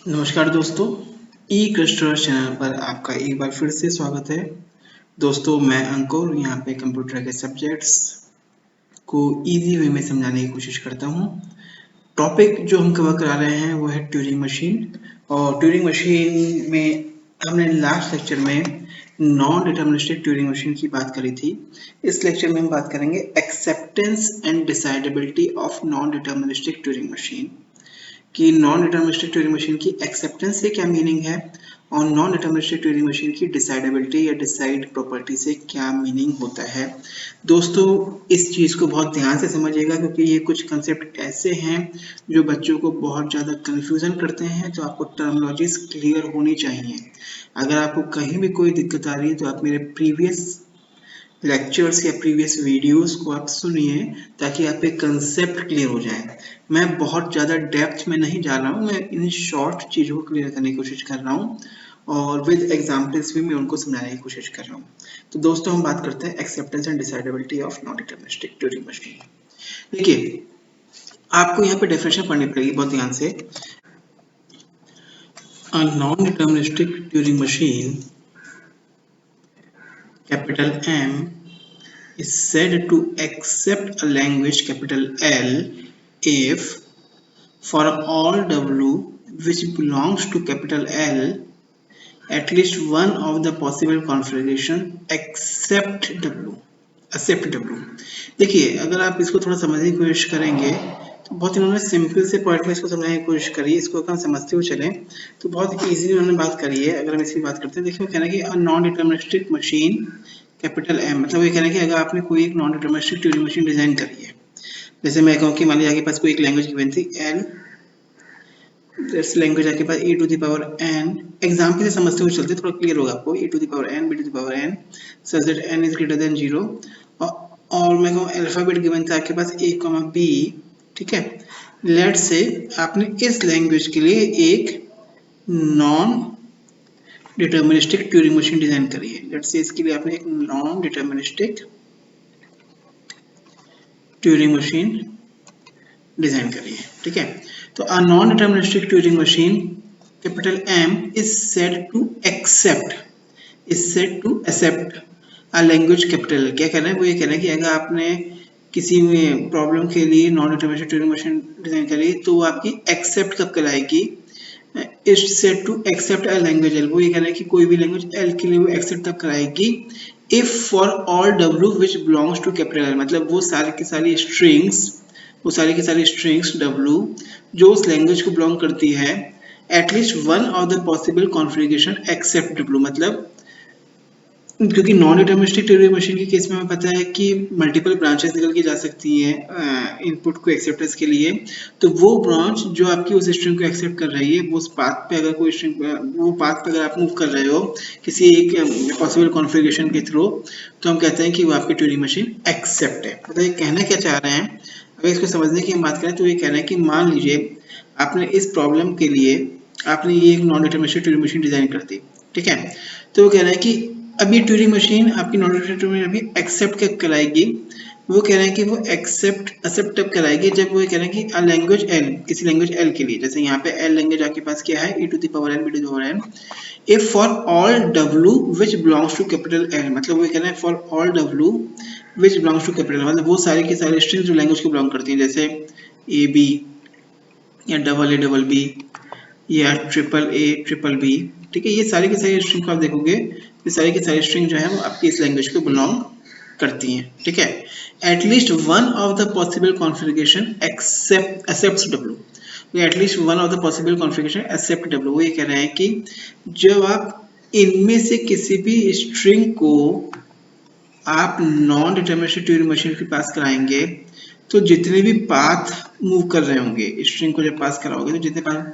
नमस्कार दोस्तों, ई cluster channel पर आपका एक बार फिर से स्वागत है। दोस्तों मैं अंकुर यहाँ पे कंप्यूटर के सब्जेक्ट्स को इजी वे में समझाने की कोशिश करता हूँ। टॉपिक जो हम कवर करा रहे हैं वो है ट्यूरिंग मशीन। और ट्यूरिंग मशीन में हमने लास्ट लेक्चर में नॉन डिटर्मिनिस्टिक ट्यूरिंग मशीन की बात करी थी। इस लेक्चर में हम बात करेंगे acceptance and decidability of non deterministic Turing machine कि नॉन डिटर्मिनिस्टिक ट्यूरिंग मशीन की एक्सेप्टेंस से क्या मीनिंग है और नॉन डिटर्मिनिस्टिक ट्यूरिंग मशीन की डिसाइडेबिलिटी या डिसाइड प्रॉपर्टी से क्या मीनिंग होता है। दोस्तों इस चीज़ को बहुत ध्यान से समझिएगा क्योंकि ये कुछ कंसेप्ट ऐसे हैं जो बच्चों को बहुत ज़्यादा कंफ्यूजन करते हैं, तो आपको टर्मिनोलॉजीज क्लियर होनी चाहिए। अगर आपको कहीं भी कोई दिक्कत आ रही है तो आप मेरे प्रीवियस लेक्चर्स या प्रीवियस वीडियोस को आप सुनिए ताकि आप एक कंसेप्ट क्लियर हो जाए। मैं बहुत ज़्यादा डेप्थ में नहीं जा रहा हूँ, मैं इन शॉर्ट चीज़ों को क्लियर करने की कोशिश कर रहा हूँ और विद एग्जाम्पल्स भी मैं उनको समझाने की कोशिश कर रहा हूँ। तो दोस्तों हम बात करते हैं acceptance and decidability of non deterministic Turing machine. देखिए आपको यहाँ पे डेफिनेशन पढ़नी पड़ेगी बहुत ध्यान से। A non-deterministic Turing machine, capital M, is said to accept a language capital L if for all W which belongs to capital L at least one of the possible configuration except W। देखिए अगर आप इसको थोड़ा समझने की कोशिश करेंगे तो बहुत इन्होंने सिंपल से पॉइंट में इसको समझने की कोशिश करी है। इसको अगर हम समझते हुए चलें तो बहुत इजीली उन्होंने बात करी है। अगर हम इसकी बात करते हैं, देखिए वो कहना है कि a non deterministic machine capital M, मतलब ये कहना है कि अगर आपने कोई एक non deterministic Turing machine design करी है, जैसे मैं कहूँ कि मान लीजिए आपके पास कोई एक लैंग्वेज गिवन थी एल, दैट्स लैंग्वेज आपके पास e to the power n। Example से समझते हुए चलते थोड़ा क्लियर होगा आपको। e to the power n b to the power n such that n is greater than 0 और मैं कहूँ अल्फाबेट गिवन था आपके पास a, b, ठीक है। लेट्स से आपने इस लैंग्वेज के लिए एक non deterministic Turing machine design करी है। लेट्स से इसके लिए आपने एक non deterministic Turing machine design करी है, ठीक है। तो अ non deterministic Turing machine capital M is said to accept a language capital. क्या कहना है, वो ये कहना है कि अगर आपने किसी में प्रॉब्लम के लिए non deterministic Turing machine design करी तो वो आपकी एक्सेप्ट कब कराएगी, is said to accept a language L। वो ये कहना है कि कोई भी लैंग्वेज L के लिए वो एक्सेप्ट तब कराएगी if for all W which belongs to capital L, मतलब वो सारी की सारी स्ट्रिंग्स W जो उस लैंग्वेज को बिलोंग करती है at least one of the possible configuration accept W। मतलब क्योंकि नॉन डिटर्मिनिस्टिक ट्यूरिंग मशीन के केस में हमें पता है कि मल्टीपल ब्रांचेस निकल के जा सकती हैं इनपुट को एक्सेप्टेंस के लिए, तो वो ब्रांच जो आपकी उस स्ट्रिंग को एक्सेप्ट कर रही है वो उस पाथ पे अगर कोई स्ट्रिंग वो पाथ पे अगर आप मूव कर रहे हो किसी एक पॉसिबल कॉन्फ़िगरेशन के थ्रू, तो हम कहते हैं कि वो आपकी ट्यूरिंग मशीन एक्सेप्ट है। मतलब ये कहना क्या चाह रहे हैं, अगर इसको समझने की हम बात करें तो ये कहना है कि मान लीजिए आपने इस प्रॉब्लम के लिए आपने ये एक non deterministic Turing machine design कर दी, ठीक है। तो वो कह रहा है कि अब ये ट्यूरिंग मशीन आपकी नॉन डिटर्मिनिस्टिक मशीन अभी एक्सेप्ट कब कराएगी, वो कह रहे हैं कि वो एक्सेप्ट तब कराएगी जब वो कह रहे हैं कि अ लैंग्वेज एल, किसी लैंग्वेज एल के लिए, जैसे यहाँ पे एल लैंग्वेज आपके पास क्या है e to the power n b to the power n, if for all w which belongs to capital L, मतलब वो कह रहे हैं for all w which belongs to capital, मतलब वो सारे के सारे स्ट्रिंग्स जो लैंग्वेज को बिलोंग करती हैं, जैसे ए बी या डबल बी या ट्रिपल ए ट्रिपल बी, ठीक है। ये सारी की सारी स्ट्रिंग को आप देखोगे, ये सारी की सारी स्ट्रिंग जो है वो आपकी इस लैंग्वेज को बिलोंग करती हैं, ठीक है। At least one of the possible configuration accepts W, at least one of the possible configuration accept W। वो ये कह रहे हैं कि जब आप इनमें से किसी भी स्ट्रिंग को आप नॉन डिटर्मिनिस्टिक ट्यूरिंग मशीन के पास कराएंगे तो जितने भी पाथ मूव कर रहे होंगे स्ट्रिंग को जब पास कराओगे तो जितने पाथ,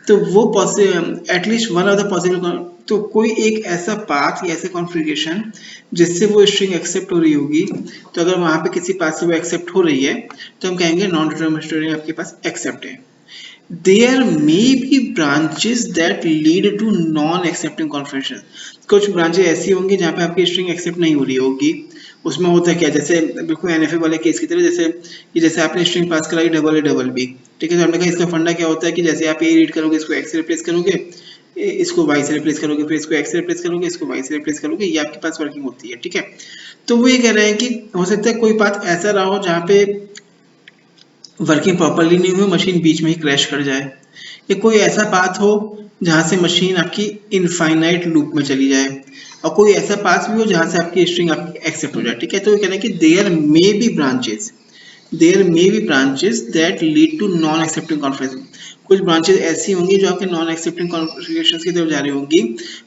तो वो possible at least one of the possible, तो कोई एक ऐसा पाथ या ऐसे कॉन्फ़िगरेशन जिससे वो स्ट्रिंग एक्सेप्ट हो रही होगी, तो अगर वहां पे किसी पाथ से वो एक्सेप्ट हो रही है तो हम कहेंगे नॉन डिटर्मिनिस्टिक ट्यूरिंग आपके पास एक्सेप्ट है। There may be branches that lead to non-accepting configuration। कुछ ब्रांचेस ऐसी होंगी जहाँ पे आपकी स्ट्रिंग एक्सेप्ट नहीं हो रही होगी, उसमें होता है क्या, जैसे बिल्कुल एनएफए वाले केस की तरह, जैसे आपने स्ट्रिंग पास कराई डबल ए डबल बी, ठीक है। तो हमने कहा इसका फंडा क्या होता है कि जैसे आप ए रीड करोगे इसको एक्स से रिप्लेस करोगे, इसको वाई से रिप्लेस करोगे, फिर इसको एक्स से रिप्लेस करोगे, इसको वाई से रिप्लेस करोगे, ये आपके पास वर्किंग होती है, ठीक है। तो वो ये कह रहे हैं कि हो सकता है कोई पाथ ऐसा रहा हो जहाँ पे वर्किंग प्रॉपरली नहीं हुई, मशीन बीच में ही क्रैश कर जाए, या कोई ऐसा पाथ हो जहाँ से मशीन आपकी इनफाइनाइट लूप में चली जाए, और कोई ऐसा पाथ भी हो जहाँ से आपकी स्ट्रिंग आपकी एक्सेप्ट हो जाए, ठीक है। तो ये कहना है कि there may be branches that lead to non accepting configuration, कुछ ब्रांचेस ऐसी होंगी जो आपके नॉन एक्सेप्टिंग कॉन्फ़िगरेशंस की तरफ जा रही होंगी,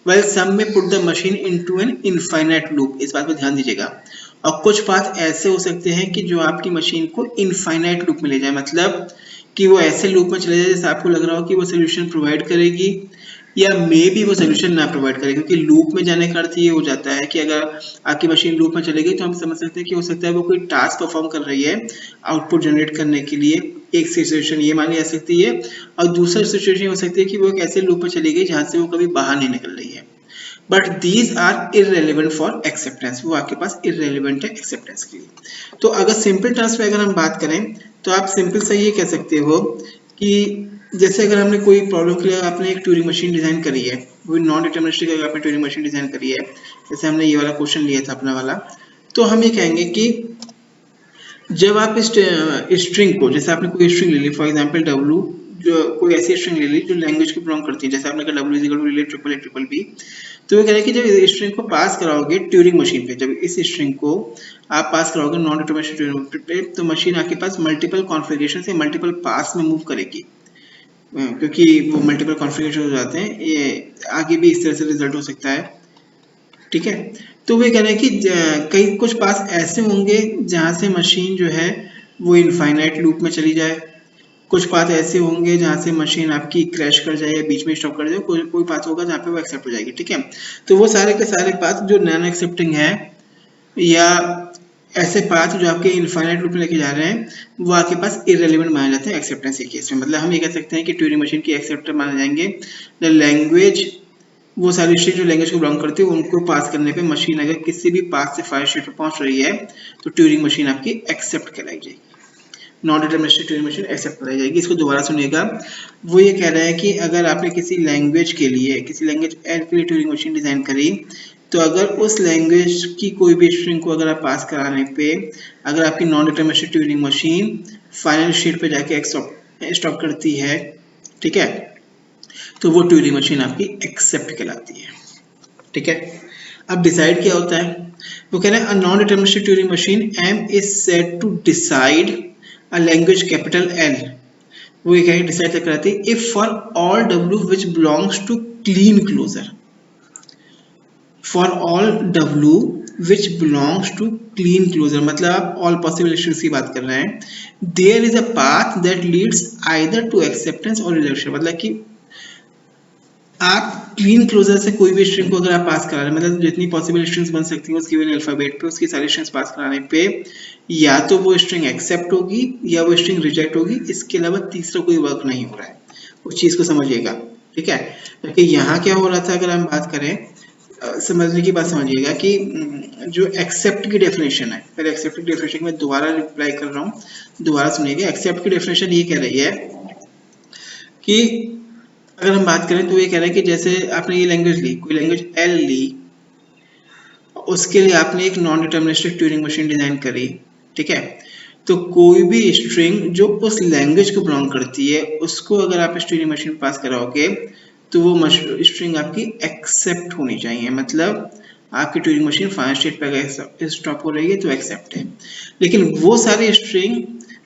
वेल सम में put the machine into an infinite loop, इस बात पर ध्यान दीजिएगा। और कुछ पाथ ऐसे हो सकते हैं कि जो आपकी मशीन को इनफाइनाइट लूप में ले जाए, मतलब कि वो ऐसे लूप में चले जाए जैसे आपको लग रहा हो कि वो सोल्यूशन प्रोवाइड करेगी, या मे बी वो सोल्यूशन ना प्रोवाइड करेगी। क्योंकि लूप में जाने का अर्थ ये हो जाता है कि अगर आपकी मशीन लूप में चलेगी तो हम समझ सकते हैं कि हो सकता है वो कोई टास्क परफॉर्म कर रही है आउटपुट जनरेट करने के लिए, एक सिचुएशन ये मानी जा सकती है, और दूसरा सिचुएशन हो सकती है कि वो एक ऐसे लूप में चली गई जहाँ से वो कभी बाहर नहीं निकल रही है। But these are irrelevant for acceptance, वो आपके पास इररेलेवेंट है एक्सेप्टेंस के लिए। तो अगर सिंपल टर्म्स में अगर हम बात करें तो आप सिंपल से ये कह सकते हो कि जैसे अगर हमने कोई प्रॉब्लम के लिए आपने एक ट्यूरिंग मशीन डिजाइन करी है, वो नॉन डिटरमिनिस्टिक अगर आपने ट्यूरिंग मशीन डिजाइन करी है, जैसे हमने ये वाला क्वेश्चन लिया था अपना वाला, तो हम ये कहेंगे कि जब आप इस स्ट्रिंग को, जैसे आपने कोई स्ट्रिंग ले ली, फॉर एग्जांपल डब्ल्यू, जो कोई ऐसी स्ट्रिंग ले ली जो लैंग्वेज को बिलोंग करती है, जैसे आपने कहा W is equal to relate triple A triple B, तो वो कह रहे हैं कि जब इस स्ट्रिंग को पास कराओगे ट्यूरिंग मशीन पे, जब इस स्ट्रिंग को आप पास कराओगे नॉन डिटरमिनिस्टिक ट्यूरिंग पे, तो मशीन आपके पास मल्टीपल कॉन्फ़िगरेशन से मल्टीपल पास में मूव करेगी, क्योंकि वो मल्टीपल कॉन्फ़िगरेशन हो जाते हैं, ये आगे भी इस तरह से रिजल्ट हो सकता है, ठीक है। तो वे कह रहे हैं कि कई कुछ पास ऐसे होंगे जहां से मशीन जो है वो इनफाइनाइट लूप में चली जाए, कुछ पाथ ऐसे होंगे जहां से मशीन आपकी क्रैश कर जाए या बीच में स्टॉप कर जाए, कोई पाथ होगा जहां पे वो एक्सेप्ट हो जाएगी, ठीक है। तो वो सारे के सारे पाथ जो नॉन एक्सेप्टिंग है, या ऐसे पाथ जो आपके इनफाइनाइट लूप में लेके जा रहे हैं, वो आपके पास इररेलेवेंट माने जाते हैं एक्सेप्टेंस के केस में। मतलब हम ये कह सकते हैं कि ट्यूरिंग मशीन की एक्सेप्टर माने जाएंगे द लैंग्वेज, वो सारी स्ट्रिंग जो लैंग्वेज को बिलोंग करती है उनको पास करने पे मशीन अगर किसी भी पाथ से फायर स्टेट पे पहुंच रही है तो ट्यूरिंग मशीन आपकी एक्सेप्ट कहलाई जाएगी, non deterministic Turing machine accept कराई जाएगी। इसको दोबारा सुनिएगा, वो ये कह रहा है कि अगर आपने किसी लैंग्वेज एल के लिए ट्यूरिंग मशीन डिजाइन करी, तो अगर उस लैंग्वेज की कोई भी स्ट्रिंग को अगर आप पास कराने पे अगर आपकी non deterministic Turing machine final state पे जाके स्टॉप करती है, ठीक है, तो वो ट्यूरिंग मशीन आपकी एक्सेप्ट कहलाती है, ठीक है। अब डिसाइड क्या होता है, वो कह रहे हैं a non deterministic Turing machine M is said to decide a language capital L, वो ये कहेंगे डिसाइड तक कराती है if for all W which belongs to Kleene closure, for all W which belongs to Kleene closure, मतलब आप all possible strings की बात कर रहे हैं, there is a path that leads either to acceptance और रिजेक्शन, मतलब कि आप क्लीन क्लोजर से कोई भी स्ट्रिंग को अगर आप पास करा रहे हैं, मतलब जितनी पॉसिबल स्ट्रिंग्स बन सकती हैं उस गिवन अल्फाबेट पे उसकी सारी स्ट्रिंग्स पास कराने पे या तो वो स्ट्रिंग एक्सेप्ट होगी या वो स्ट्रिंग रिजेक्ट होगी, इसके अलावा तीसरा कोई वर्क नहीं हो रहा है, उस चीज को समझिएगा, ठीक है। क्योंकि यहाँ क्या हो रहा था, अगर हम बात करें समझने की बात समझिएगा कि जो एक्सेप्ट की डेफिनेशन है, पहले एक्सेप्ट की डेफिनेशन में दोबारा रिप्लाई कर रहा हूँ, दोबारा सुनिएगा। एक्सेप्ट की डेफिनेशन ये कह रही है कि अगर हम बात करें तो ये कह रहे हैं कि जैसे आपने ये लैंग्वेज ली, कोई लैंग्वेज एल ली, उसके लिए आपने एक non deterministic Turing machine design करी, ठीक है, तो कोई भी स्ट्रिंग जो उस लैंग्वेज को बिलोंग करती है उसको अगर आप इस ट्यूरिंग मशीन पास कराओगे तो वो स्ट्रिंग आपकी एक्सेप्ट होनी चाहिए, मतलब आपकी ट्यूरिंग मशीन फाइनल स्टेट पे अगर स्टॉप हो रही है तो एक्सेप्ट है। लेकिन वो सारी स्ट्रिंग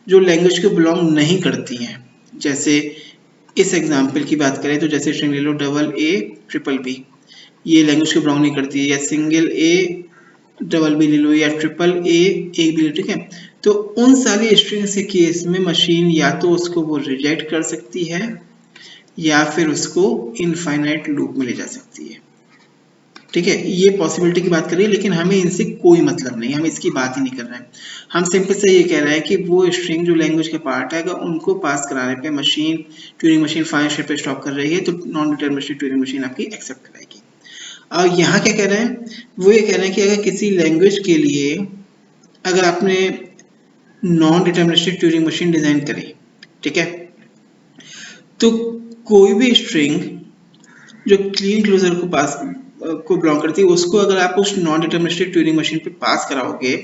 जो लैंग्वेज को बिलोंग नहीं करती हैं, जैसे इस एग्जाम्पल की बात करें तो जैसे स्ट्रिंग ले लो डबल ए ट्रिपल बी, ये लैंग्वेज को बिलोंग नहीं करती है, या सिंगल ए डबल बी ले लो या ट्रिपल ए एक भी ले लो, ठीक है। तो उन सारी स्ट्रिंग के केस में मशीन या तो उसको वो रिजेक्ट कर सकती है या फिर उसको इनफाइनाइट लूप में ले जा सकती है, ठीक है। ये पॉसिबिलिटी की बात करिए, लेकिन हमें इनसे कोई मतलब नहीं, हम इसकी बात ही नहीं कर रहे हैं। हम सिंपल से ये कह रहे हैं कि वो स्ट्रिंग जो लैंग्वेज के पार्ट है अगर उनको पास कराने पे ट्यूरिंग मशीन फाइनल स्टेट पे स्टॉप कर रही है तो नॉन डिटरमिनिस्टिक ट्यूरिंग मशीन आपकी एक्सेप्ट कराएगी। और यहाँ क्या कह रहे हैं, वो ये कह रहे हैं कि अगर किसी लैंग्वेज के लिए अगर आपने non deterministic Turing machine design करी, ठीक है, तो कोई भी स्ट्रिंग जो क्लीन क्लोजर को बिलोंग करती है, उसको अगर आप उस नॉन डिटरमिनिस्टिक ट्यूरिंग मशीन पे पास कराओगे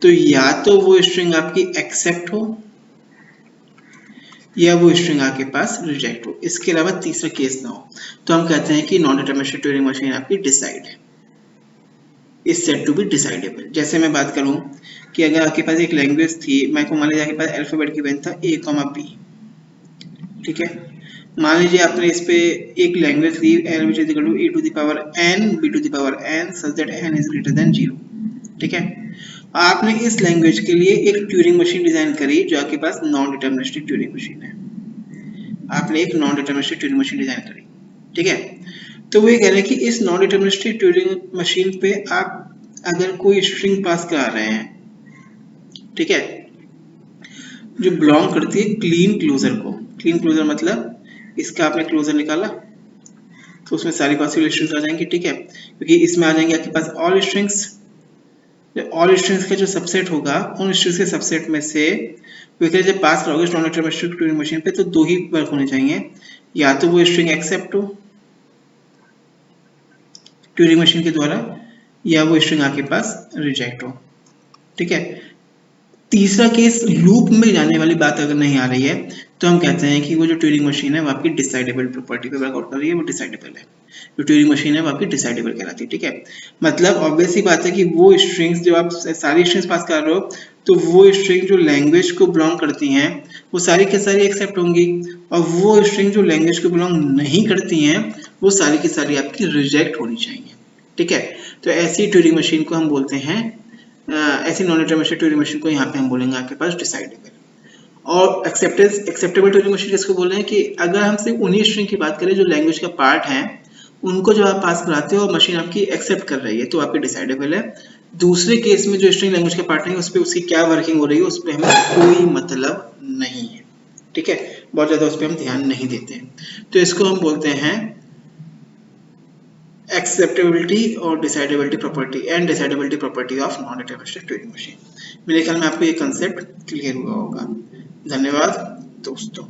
तो या तो वो स्ट्रिंग आपकी एक्सेप्ट हो या वो स्ट्रिंग आपके पास रिजेक्ट हो, इसके अलावा तीसरा केस ना हो, तो हम कहते हैं कि नॉन डिटरमिनिस्टिक ट्यूरिंग मशीन आपकी डिसाइड है, is said to be decidable. जैसे मैं बात करूं कि अगर आपके पास एक लैंग्वेज थी, मैं को मान लीजिए आपके पास अल्फाबेट गिवन था A, B, ठीक है, मान लीजिए आपने इस पे एक लैंग्वेज ली L which is equal to A to the power n B to the power n such that n is greater than 0, ठीक है, आपने इस लैंग्वेज के लिए एक ट्यूरिंग मशीन डिजाइन करी जो आपके पास नॉन डिटरमिनिस्टिक ट्यूरिंग मशीन है, आपने एक non deterministic Turing machine design करी, ठीक है, तो वो ये कह रहे हैं कि इस नॉन डिटरमिनिस्टिक ट्यूरिंग मशीन पे आप अगर कोई स्ट्रिंग पास करा रहे हैं, ठीक है, जो बिलोंग करती है क्लीन क्लोजर को, क्लीन क्लोजर मतलब इसका आपने क्लोजर निकाला तो उसमें सारी पॉसिबल स्ट्रिंग्स आ जाएंगी, ठीक है, क्योंकि इसमें आ जाएंगे आपके पास ऑल स्ट्रिंग्स, ऑल स्ट्रिंग्स का जो सबसेट होगा उन स्ट्रिंग्स के सबसेट में से जब पास करोगे नॉन डिटरमिनिस्टिक ट्यूरिंग मशीन पे तो दो ही वर्क होने चाहिए, या तो वो स्ट्रिंग एक्सेप्ट हो ट्यूरिंग मशीन के द्वारा या वो स्ट्रिंग आपके पास रिजेक्ट हो, ठीक है। तीसरा केस लूप में जाने वाली बात अगर नहीं आ रही है तो हम कहते हैं कि वो जो ट्यूरिंग मशीन है वो आपकी डिसाइडेबल प्रॉपर्टी पे वर्कआउट कर रही है, वो डिसाइडेबल है, जो ट्यूरिंग मशीन है वो आपकी डिसाइडेबल कहलाती है, ठीक है। मतलब ऑब्वियस ही बात है कि वो स्ट्रिंग्स जो आप सारी स्ट्रिंग्स पास कर रहे हो तो वो स्ट्रिंग जो लैंग्वेज को बिलोंग करती हैं वो सारी की सारी एक्सेप्ट होंगी, और वो स्ट्रिंग जो लैंग्वेज को बिलोंग नहीं करती हैं वो सारी की सारी आपकी रिजेक्ट होनी चाहिए, ठीक है। तो ऐसी ट्यूरिंग मशीन को हम बोलते हैं, ऐसी नॉन डिटरमिनिस्टिक ट्यूरिंग मशीन को यहाँ पे हम बोलेंगे आपके पास डिसाइडेबल। और एक्सेप्टेबल ट्यूरिंग मशीन जिसको बोल रहे हैं कि अगर हम सिर्फ उन्हीं स्ट्रिंग की बात करें जो लैंग्वेज का पार्ट है, उनको जब आप पास कराते हो और मशीन आपकी एक्सेप्ट कर रही है तो आपकी डिसाइडेबल है। दूसरे केस में जो स्ट्रिंग लैंग्वेज का पार्ट नहीं है उस पर उसकी क्या वर्किंग हो रही है उस पर हमें कोई मतलब नहीं है, ठीक है, बहुत ज्यादा उस पर हम ध्यान नहीं देते, तो इसको हम बोलते हैं एक्सेप्टेबिलिटी और decidability property and decidability property of non deterministic Turing machine. मेरे ख्याल में आपको ये कंसेप्ट क्लियर हुआ होगा। धन्यवाद दोस्तों।